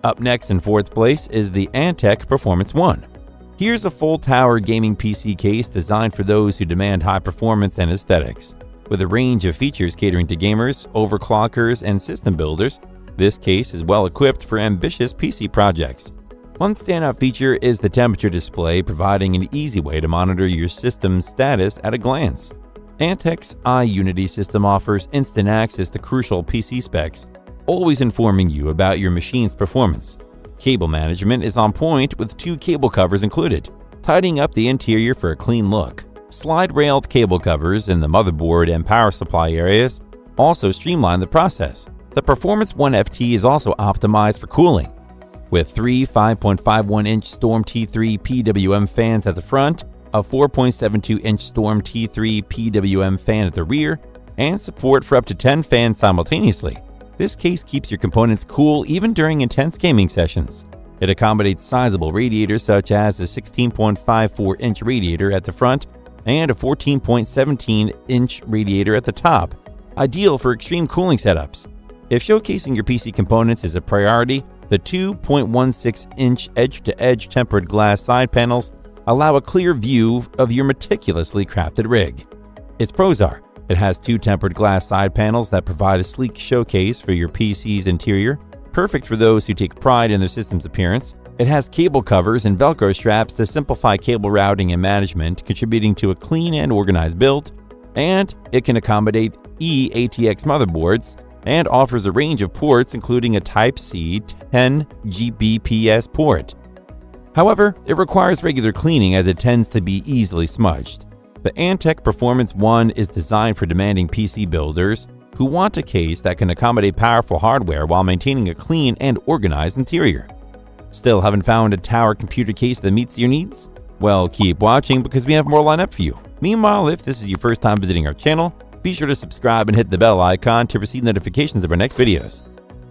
Up next in fourth place is the Antec Performance 1. Here's a full tower gaming PC case designed for those who demand high performance and aesthetics. With a range of features catering to gamers, overclockers, and system builders, this case is well equipped for ambitious PC projects. One standout feature is the temperature display, providing an easy way to monitor your system's status at a glance. Antec's iUnity system offers instant access to crucial PC specs, always informing you about your machine's performance. Cable management is on point with 2 cable covers included, tidying up the interior for a clean look. Slide-railed cable covers in the motherboard and power supply areas also streamline the process. The Performance 1 FT is also optimized for cooling, with 3 5.51-inch Storm T3 PWM fans at the front, a 4.72-inch Storm T3 PWM fan at the rear, and support for up to 10 fans simultaneously. This case keeps your components cool even during intense gaming sessions. It accommodates sizable radiators such as a 16.54-inch radiator at the front and a 14.17-inch radiator at the top, ideal for extreme cooling setups. If showcasing your PC components is a priority, the 2.16-inch edge-to-edge tempered glass side panels allow a clear view of your meticulously crafted rig. Its pros are: it has 2 tempered glass side panels that provide a sleek showcase for your PC's interior, perfect for those who take pride in their system's appearance. It has cable covers and Velcro straps to simplify cable routing and management, contributing to a clean and organized build. And it can accommodate eATX motherboards and offers a range of ports, including a Type-C 10 Gbps port. However, it requires regular cleaning as it tends to be easily smudged. The Antec Performance 1 is designed for demanding PC builders who want a case that can accommodate powerful hardware while maintaining a clean and organized interior. Still haven't found a tower computer case that meets your needs? Well, keep watching because we have more lined up for you. Meanwhile, if this is your first time visiting our channel, be sure to subscribe and hit the bell icon to receive notifications of our next videos.